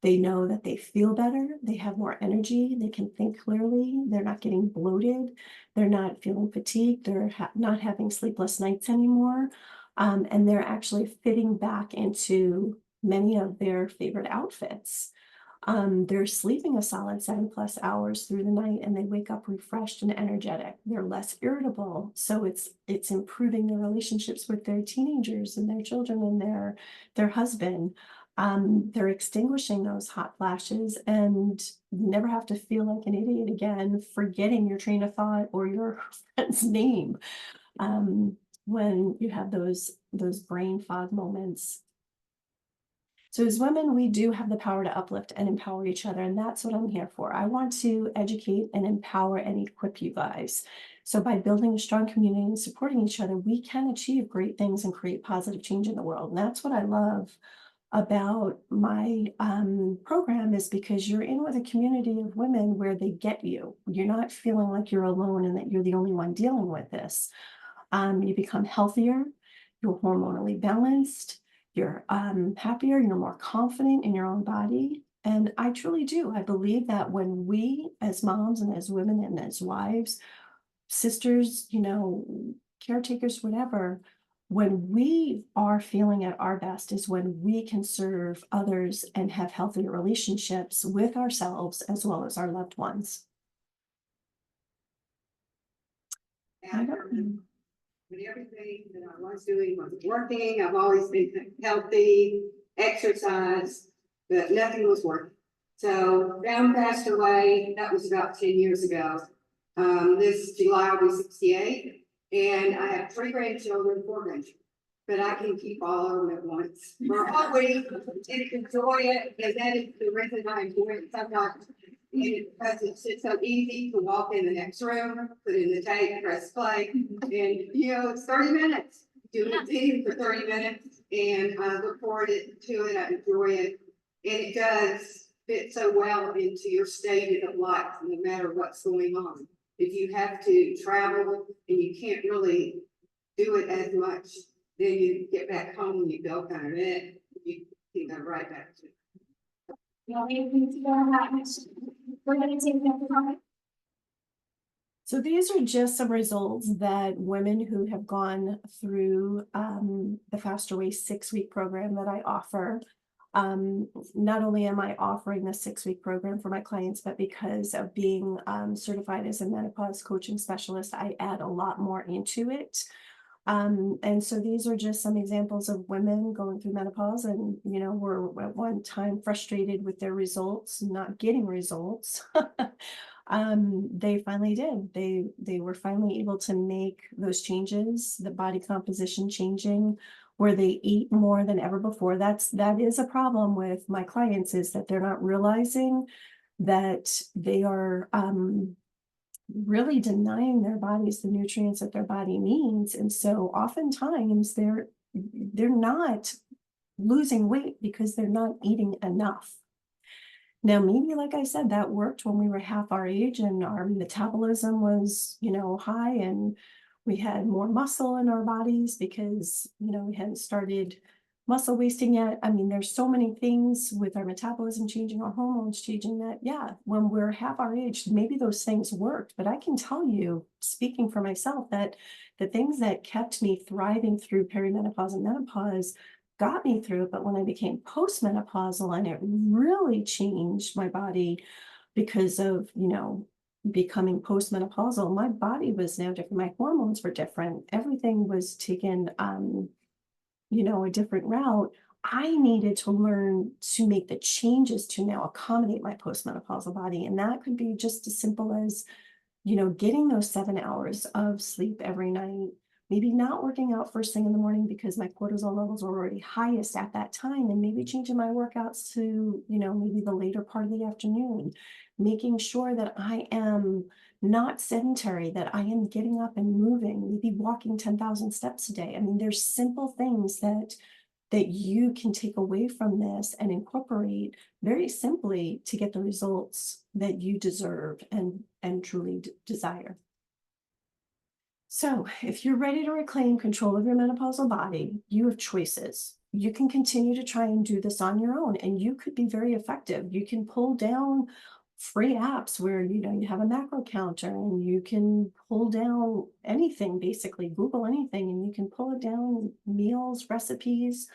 they know that they feel better, they have more energy, they can think clearly, they're not getting bloated, they're not feeling fatigued, they're not having sleepless nights anymore, and they're actually fitting back into many of their favorite outfits. They're sleeping a solid 7+ hours through the night, and they wake up refreshed and energetic. They're less irritable. So it's improving their relationships with their teenagers and their children and their husband. They're extinguishing those hot flashes, and you never have to feel like an idiot again, forgetting your train of thought or your friend's name when you have those brain fog moments. So as women, we do have the power to uplift and empower each other, and that's what I'm here for. I want to educate and empower and equip you guys. So by building a strong community and supporting each other, we can achieve great things and create positive change in the world. And that's what I love about my program, is because you're in with a community of women where they get you. You're not feeling like you're alone and that you're the only one dealing with this. You become healthier, you're hormonally balanced, you're happier, you're more confident in your own body. And I truly do. I believe that when we, as moms and as women and as wives, sisters, caretakers, whatever, when we are feeling at our best is when we can serve others and have healthier relationships with ourselves as well as our loved ones. I don't know. But everything that I was doing was working. I've always been healthy, exercise, but nothing was working. So Brown passed away. That was about 10 years ago. This July I'll be 68, and I have 3 grandchildren, 4 grandchildren. But I can keep all of them at once for a whole week and enjoy it. And that is the reason I enjoy it sometimes. Because it's just so easy to walk in the next room, put in the tape, press play, and it's 30 minutes. Do a routine for 30 minutes, and I look forward to it. I enjoy it, and it does fit so well into your state of life, no matter what's going on. If you have to travel and you can't really do it as much, then you get back home and you go kind of you can go right back to it. So these are just some results that women who have gone through the Faster Way 6-week program that I offer. Not only am I offering the 6-week program for my clients, but because of being certified as a menopause coaching specialist, I add a lot more into it. And so these are just some examples of women going through menopause and, were at one time frustrated with their results, not getting results. They finally did. They were finally able to make those changes, the body composition changing, where they eat more than ever before. That is a problem with my clients, is that they're not realizing that they are really denying their bodies the nutrients that their body needs. And so oftentimes they're not losing weight because they're not eating enough. Now, maybe, like I said, that worked when we were half our age and our metabolism was, high, and we had more muscle in our bodies because, we hadn't started muscle wasting yet. I mean, there's so many things with our metabolism changing, our hormones changing, that, yeah, when we're half our age, maybe those things worked. But I can tell you, speaking for myself, that the things that kept me thriving through perimenopause and menopause got me through it. But when I became postmenopausal and it really changed my body because of, becoming postmenopausal, my body was now different. My hormones were different. Everything was taken, a different route. I needed to learn to make the changes to now accommodate my postmenopausal body. And that could be just as simple as, getting those 7 hours of sleep every night, maybe not working out first thing in the morning because my cortisol levels were already highest at that time, and maybe changing my workouts to, maybe the later part of the afternoon, making sure that I am not sedentary, that I am getting up and moving, maybe walking 10,000 steps a day. I mean, there's simple things that you can take away from this and incorporate very simply to get the results that you deserve and truly desire. So if you're ready to reclaim control of your menopausal body, you have choices. You can continue to try and do this on your own, and you could be very effective. You can pull down free apps where, you have a macro counter, and you can pull down anything, basically Google anything, and you can pull it down, meals, recipes.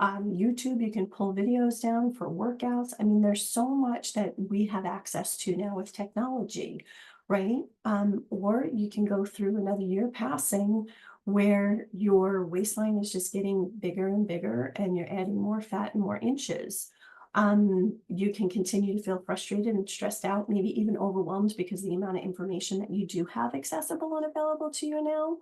YouTube, you can pull videos down for workouts. I mean, there's so much that we have access to now with technology, right? Or you can go through another year passing where your waistline is just getting bigger and bigger and you're adding more fat and more inches. You can continue to feel frustrated and stressed out, maybe even overwhelmed because the amount of information that you do have accessible and available to you now.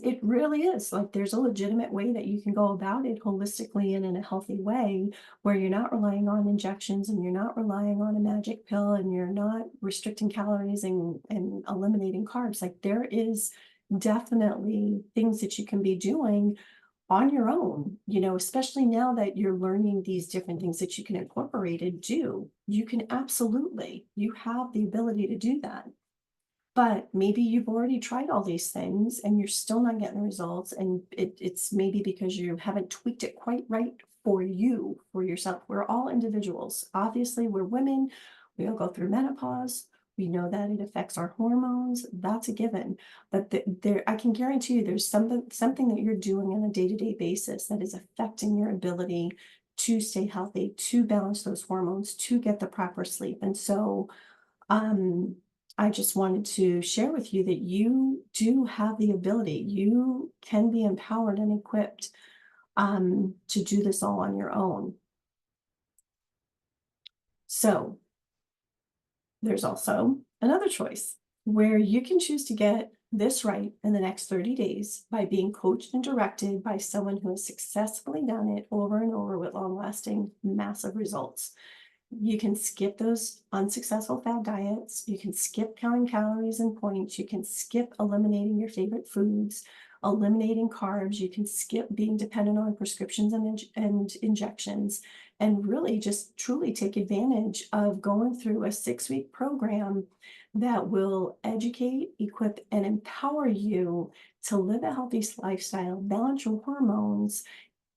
It really is like there's a legitimate way that you can go about it holistically and in a healthy way where you're not relying on injections and you're not relying on a magic pill and you're not restricting calories and eliminating carbs. Like there is definitely things that you can be doing on your own, especially now that you're learning these different things that you can incorporate and do. You can absolutely, you have the ability to do that. But maybe you've already tried all these things and you're still not getting the results. And it's maybe because you haven't tweaked it quite right for you, for yourself. We're all individuals. Obviously, we're women. We all go through menopause. We know that it affects our hormones. That's a given. But there, I can guarantee you there's something that you're doing on a day-to-day basis that is affecting your ability to stay healthy, to balance those hormones, to get the proper sleep. And so, um, I just wanted to share with you that you do have the ability. You can be empowered and equipped to do this all on your own. So there's also another choice where you can choose to get this right in the next 30 days by being coached and directed by someone who has successfully done it over and over with long-lasting, massive results. You can skip those unsuccessful fad diets. You can skip counting calories and points. You can skip eliminating your favorite foods, eliminating carbs. You can skip being dependent on prescriptions and injections, and really just truly take advantage of going through a 6-week program that will educate, equip, and empower you to live a healthy lifestyle, balance your hormones,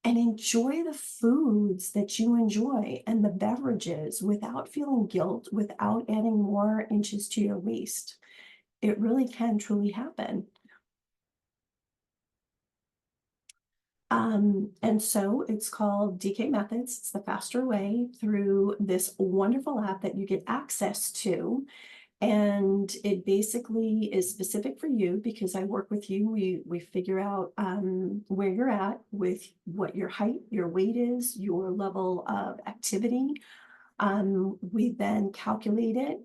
and enjoy the foods that you enjoy and the beverages without feeling guilt, without adding more inches to your waist. It really can truly happen. And so it's called DK Methods. It's the faster way through this wonderful app that you get access to. And it basically is specific for you because I work with you. We figure out where you're at with what your height, your weight is, your level of activity. We then calculate it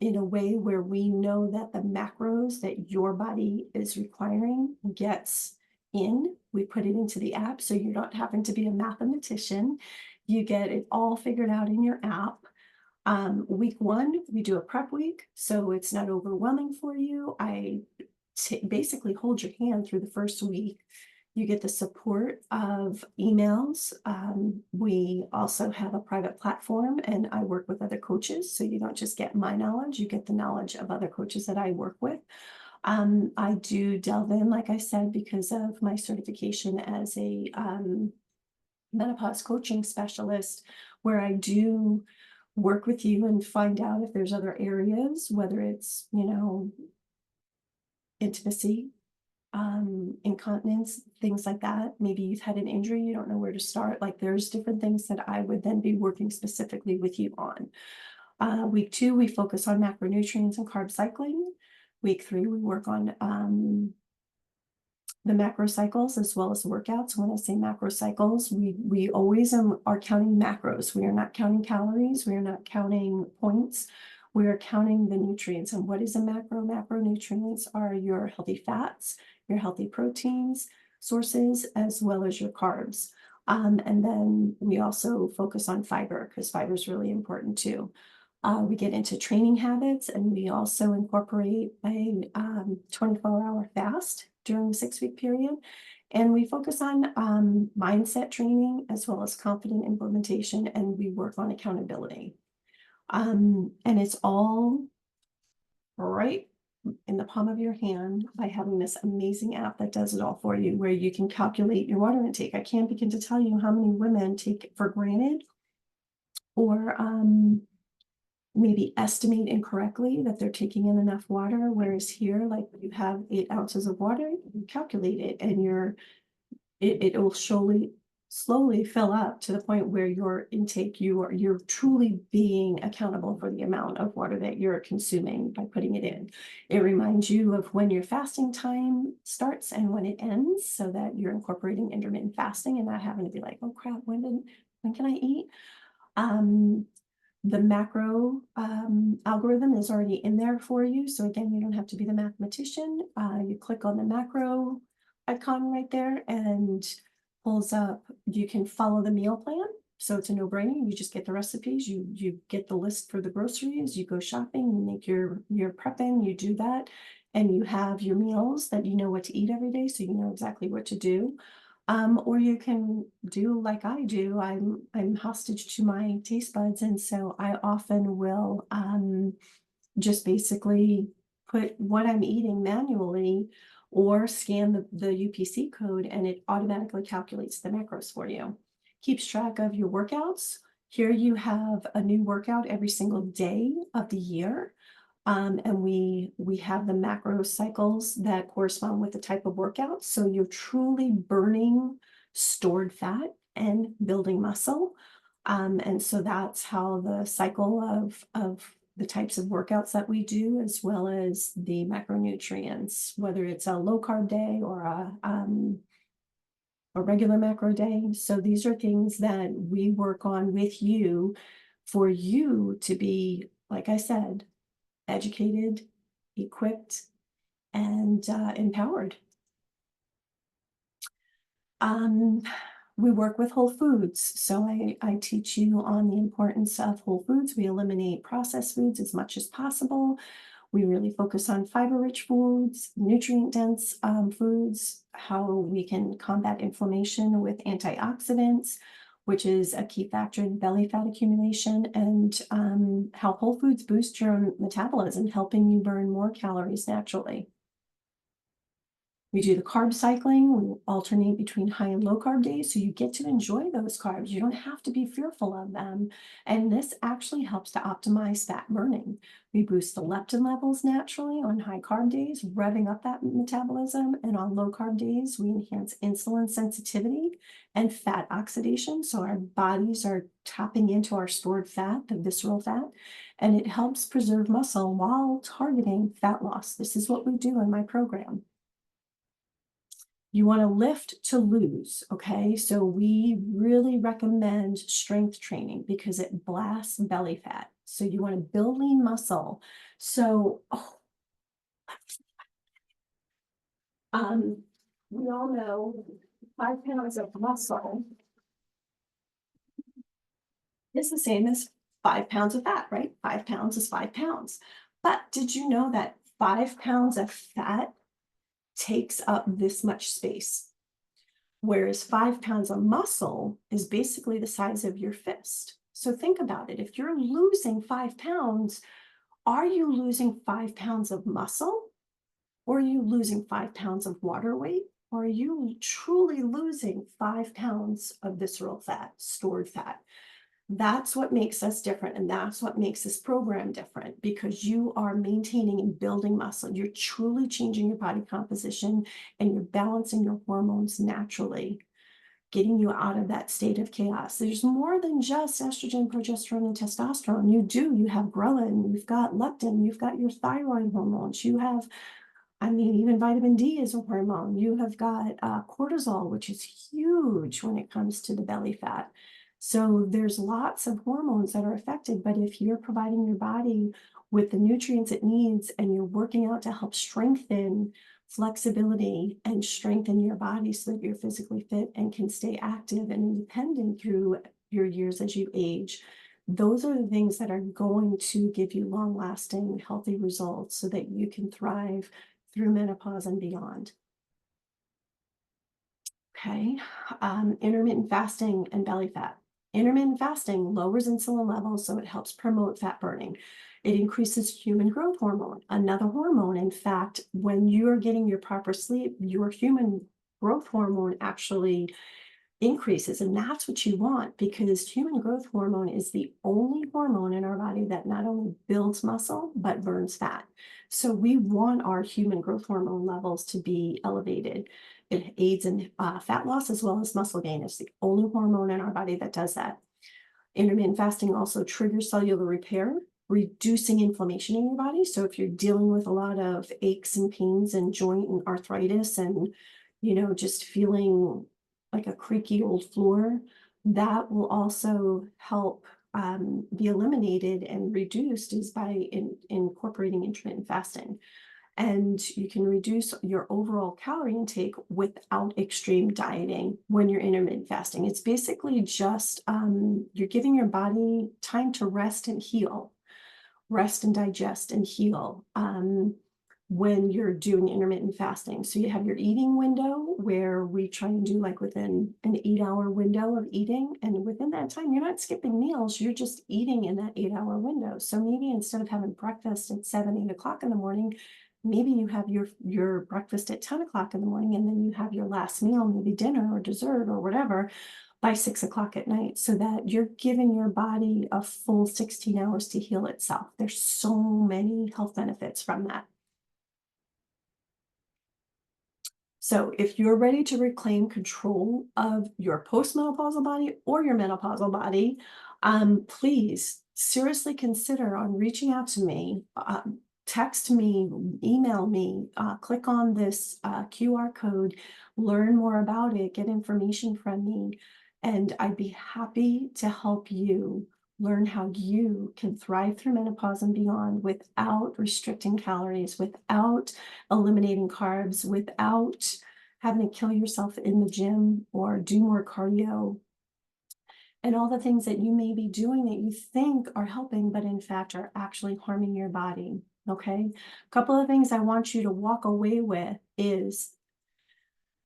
in a way where we know that the macros that your body is requiring gets in. We put it into the app, so you're not having to be a mathematician. You get it all figured out in your app. Week 1, we do a prep week, so it's not overwhelming for you. I basically hold your hand through the first week. You get the support of emails. We also have a private platform, and I work with other coaches, so you don't just get my knowledge, you get the knowledge of other coaches that I work with. I do delve in, like I said, because of my certification as a menopause coaching specialist, where I do work with you and find out if there's other areas, whether it's, intimacy, incontinence, things like that. Maybe you've had an injury, you don't know where to start. Like there's different things that I would then be working specifically with you on. Week 2, we focus on macronutrients and carb cycling. Week 3, we work on the macro cycles as well as workouts. When I say macro cycles, we always are counting macros. We are not counting calories. We are not counting points. We are counting the nutrients. And what is a macro? Macronutrients are your healthy fats, your healthy proteins sources, as well as your carbs. And then we also focus on fiber because fiber is really important too. We get into training habits, and we also incorporate a 24-hour fast during the 6-week period. And we focus on mindset training as well as confident implementation, and we work on accountability. And it's all right in the palm of your hand by having this amazing app that does it all for you, where you can calculate your water intake. I can't begin to tell you how many women take it for granted or maybe estimate incorrectly that they're taking in enough water, whereas here, like you have 8 ounces of water, you calculate it and it will slowly fill up to the point where your intake, you're truly being accountable for the amount of water that you're consuming by putting it in. It reminds you of when your fasting time starts and when it ends, so that you're incorporating intermittent fasting and not having to be like, oh crap, when can I eat? Um, the macro algorithm is already in there for you. So again, you don't have to be the mathematician. You click on the macro icon right there and pulls up, you can follow the meal plan. So it's a no-brainer. You just get the recipes, you get the list for the groceries, you go shopping, you make your prepping, you do that, and you have your meals that you know what to eat every day, so you know exactly what to do. Or you can do like I do. I'm hostage to my taste buds, and so I often will just basically put what I'm eating manually or scan the UPC code, and it automatically calculates the macros for you. Keeps track of your workouts. Here you have a new workout every single day of the year. And we have the macro cycles that correspond with the type of workout. So you're truly burning stored fat and building muscle. And so that's how the cycle of the types of workouts that we do, as well as the macronutrients, whether it's a low carb day or a regular macro day. So these are things that we work on with you for you to be, like I said, educated, equipped, and empowered. Um, we work with whole foods. So I teach you on the importance of whole foods. We eliminate processed foods as much as possible. We really focus on fiber-rich foods, nutrient-dense foods, how we can combat inflammation with antioxidants, which is a key factor in belly fat accumulation, and how whole foods boost your metabolism, helping you burn more calories naturally. We do the carb cycling. We alternate between high and low carb days, so you get to enjoy those carbs. You don't have to be fearful of them. And this actually helps to optimize fat burning. We boost the leptin levels naturally on high carb days, revving up that metabolism. And on low carb days, we enhance insulin sensitivity and fat oxidation. So our bodies are tapping into our stored fat, the visceral fat, and it helps preserve muscle while targeting fat loss. This is what we do in my program. You want to lift to lose, okay? So we really recommend strength training because it blasts belly fat. So you want to build lean muscle. So, we all know 5 pounds of muscle is the same as 5 pounds of fat, right? 5 pounds is 5 pounds. But did you know that 5 pounds of fat takes up this much space? Whereas 5 pounds of muscle is basically the size of your fist. So think about it. If you're losing 5 pounds, are you losing 5 pounds of muscle? Or are you losing 5 pounds of water weight? Or are you truly losing 5 pounds of visceral fat, stored fat? That's what makes us different. And that's what makes this program different, because you are maintaining and building muscle. You're truly changing your body composition and you're balancing your hormones naturally, getting you out of that state of chaos. There's more than just estrogen, progesterone, and testosterone. You have ghrelin, you've got leptin, you've got your thyroid hormones, you have, I mean, even vitamin D is a hormone. You have got cortisol, which is huge when it comes to the belly fat. So there's lots of hormones that are affected, but if you're providing your body with the nutrients it needs and you're working out to help strengthen flexibility and strengthen your body so that you're physically fit and can stay active and independent through your years as you age, those are the things that are going to give you long-lasting, healthy results so that you can thrive through menopause and beyond. Okay, intermittent fasting and belly fat. Intermittent fasting lowers insulin levels, so it helps promote fat burning. It increases human growth hormone, another hormone. In fact, when you're getting your proper sleep, your human growth hormone actually increases. And that's what you want, because human growth hormone is the only hormone in our body that not only builds muscle, but burns fat. So we want our human growth hormone levels to be elevated. It aids in fat loss as well as muscle gain. It's the only hormone in our body that does that. Intermittent fasting also triggers cellular repair, reducing inflammation in your body. So if you're dealing with a lot of aches and pains and joint and arthritis and, just feeling like a creaky old floor, that will also help be eliminated and reduced is by incorporating intermittent fasting. And you can reduce your overall calorie intake without extreme dieting when you're intermittent fasting. It's basically just you're giving your body time to rest and heal, rest and digest and heal when you're doing intermittent fasting. So you have your eating window where we try and do like within an 8-hour window of eating. And within that time, you're not skipping meals, you're just eating in that 8-hour window. So maybe instead of having breakfast at 7, 8 o'clock in the morning, maybe you have your breakfast at 10 o'clock in the morning, and then you have your last meal, maybe dinner or dessert or whatever, by 6 o'clock at night, so that you're giving your body a full 16 hours to heal itself. There's so many health benefits from that. So if you're ready to reclaim control of your postmenopausal body or your menopausal body, please seriously consider on reaching out to me. Text me, email me, click on this QR code, learn more about it, get information from me, and I'd be happy to help you learn how you can thrive through menopause and beyond without restricting calories, without eliminating carbs, without having to kill yourself in the gym or do more cardio, and all the things that you may be doing that you think are helping, but in fact are actually harming your body. Okay. A couple of things I want you to walk away with is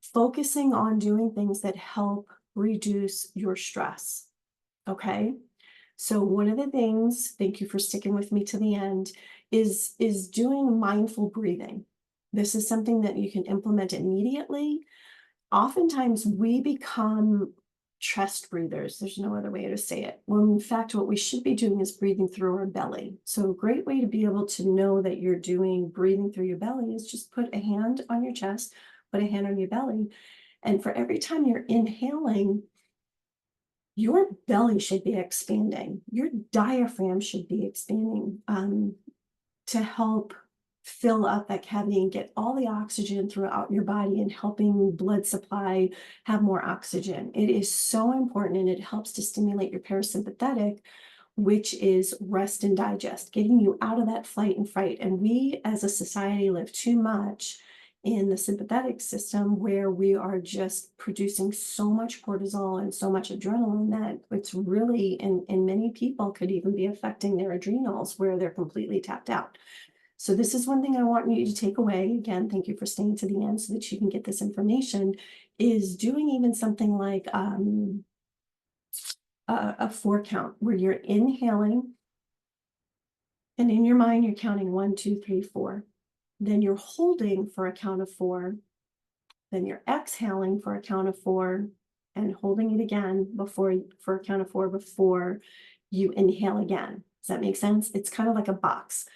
focusing on doing things that help reduce your stress. Okay. So one of the things, thank you for sticking with me to the end, is doing mindful breathing. This is something that you can implement immediately. Oftentimes we become chest breathers. There's no other way to say it. When in fact, what we should be doing is breathing through our belly. So a great way to be able to know that you're doing breathing through your belly is just put a hand on your chest, put a hand on your belly. And for every time you're inhaling, your belly should be expanding. Your diaphragm should be expanding to help fill up that cavity and get all the oxygen throughout your body and helping blood supply have more oxygen. It is so important, and it helps to stimulate your parasympathetic, which is rest and digest, getting you out of that flight and fright. And we as a society live too much in the sympathetic system where we are just producing so much cortisol and so much adrenaline that it's really, in many people, could even be affecting their adrenals where they're completely tapped out. So this is one thing I want you to take away. Again, thank you for staying to the end so that you can get this information, is doing even something like a 4 count where you're inhaling, and in your mind, you're counting 1, 2, 3, 4. Then you're holding for a count of 4. Then you're exhaling for a count of 4 and holding it again for a count of 4 before you inhale again. Does that make sense? It's kind of like a box.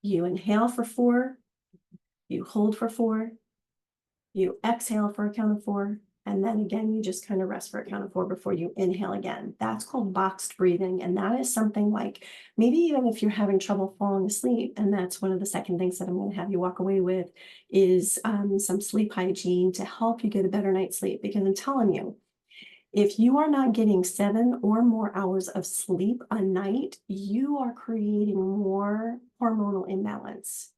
You inhale for 4, you hold for 4, you exhale for a count of 4, and then again, you just kind of rest for a count of 4 before you inhale again. That's called boxed breathing. And that is something like, maybe even if you're having trouble falling asleep, and that's one of the second things that I'm going to have you walk away with, is some sleep hygiene to help you get a better night's sleep. Because I'm telling you, if you are not getting 7 or more hours of sleep a night, you are creating more hormonal imbalance.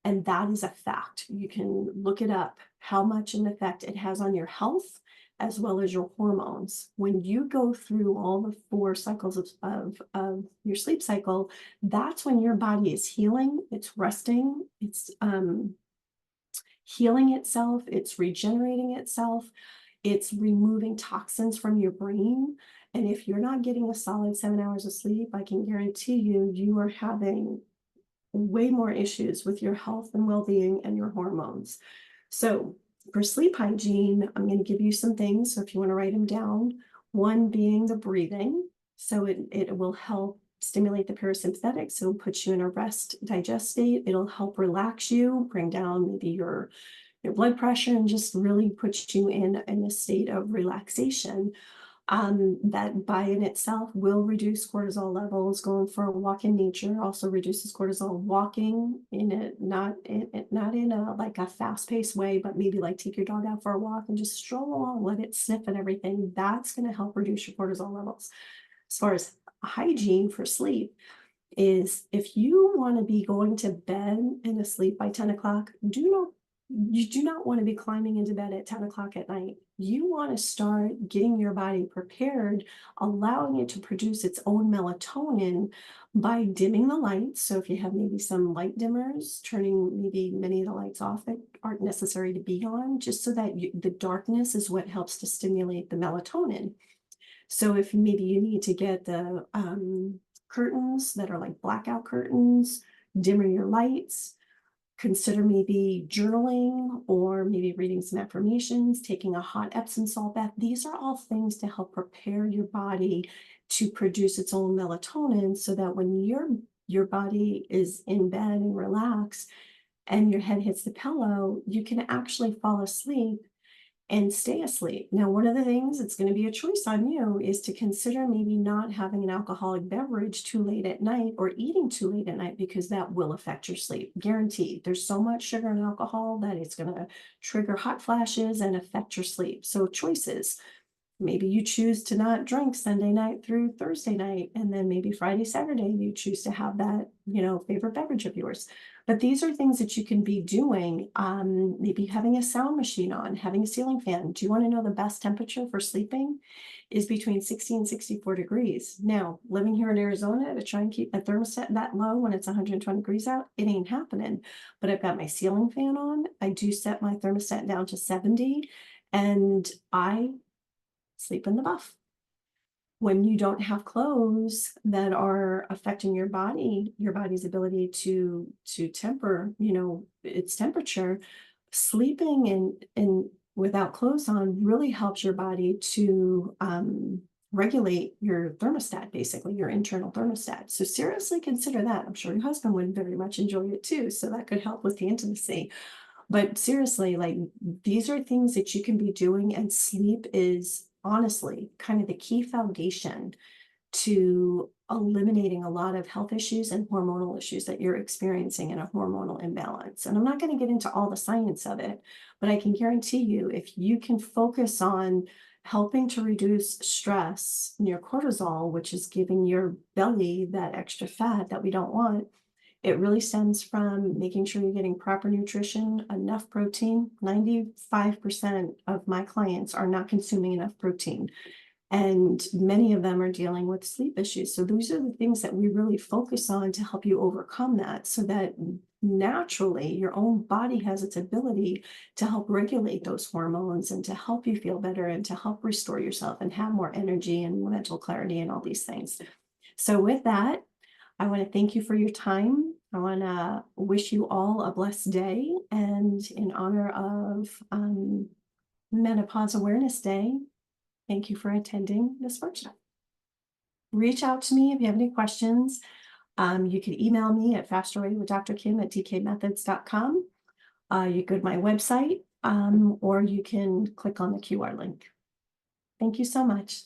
And that is a fact. You can look it up, how much an effect it has on your health as well as your hormones. When you go through all the 4 cycles of your sleep cycle, that's when your body is healing, it's resting, it's healing itself, it's regenerating itself, it's removing toxins from your brain. And if you're not getting a solid 7 hours of sleep, I can guarantee you, you are having way more issues with your health and well-being and your hormones. So For sleep hygiene, I'm going to give you some things. So if you want to write them down, one being the breathing. So it will help stimulate the parasympathetic. So it puts you in a rest digest state. It'll help relax you, bring down maybe your blood pressure, and just really put you in a state of relaxation. That by in itself will reduce cortisol levels. Going for a walk in nature also reduces cortisol. Walking in it, not in a like a fast-paced way, but maybe like take your dog out for a walk and just stroll along, let it sniff and everything. That's going to help reduce your cortisol levels. As far as hygiene for sleep, is if you want to be going to bed and asleep by 10 o'clock, you do not want to be climbing into bed at 10 o'clock at night. You want to start getting your body prepared, allowing it to produce its own melatonin by dimming the lights. So if you have maybe some light dimmers, turning maybe many of the lights off that aren't necessary to be on, just so that the darkness is what helps to stimulate the melatonin. So if maybe you need to get the curtains that are like blackout curtains, dimmer your lights, consider maybe journaling or maybe reading some affirmations, taking a hot Epsom salt bath. These are all things to help prepare your body to produce its own melatonin, so that when your body is in bed and relaxed and your head hits the pillow, you can actually fall asleep and stay asleep. Now, one of the things it's going to be a choice on you is to consider maybe not having an alcoholic beverage too late at night or eating too late at night, because that will affect your sleep. Guaranteed. There's so much sugar and alcohol that it's going to trigger hot flashes and affect your sleep. So choices. Maybe you choose to not drink Sunday night through Thursday night, and then maybe Friday, Saturday, you choose to have that, favorite beverage of yours. But these are things that you can be doing. Maybe having a sound machine on, having a ceiling fan. Do you want to know the best temperature for sleeping? Is between 60 and 64 degrees. Now, living here in Arizona, to try and keep my thermostat that low when it's 120 degrees out, it ain't happening. But I've got my ceiling fan on. I do set my thermostat down to 70, and I sleep in the buff. When you don't have clothes that are affecting your body's ability to temper, its temperature, sleeping in without clothes on really helps your body to regulate your thermostat, basically your internal thermostat. So seriously consider that. I'm sure your husband would very much enjoy it too. So that could help with the intimacy. But seriously, like, these are things that you can be doing, and sleep is honestly kind of the key foundation to eliminating a lot of health issues and hormonal issues that you're experiencing in a hormonal imbalance. And I'm not going to get into all the science of it, but I can guarantee you, if you can focus on helping to reduce stress in your cortisol, which is giving your belly that extra fat that we don't want, it really stems from making sure you're getting proper nutrition, enough protein. 95% of my clients are not consuming enough protein, and many of them are dealing with sleep issues. So these are the things that we really focus on to help you overcome that, so that naturally your own body has its ability to help regulate those hormones and to help you feel better and to help restore yourself and have more energy and mental clarity and all these things. So with that, I want to thank you for your time. I want to wish you all a blessed day. And in honor of Menopause Awareness Day, thank you for attending this workshop. Reach out to me if you have any questions. You can email me at fasterwaywithdrkim@dkmethods.com. You go to my website, or you can click on the QR link. Thank you so much.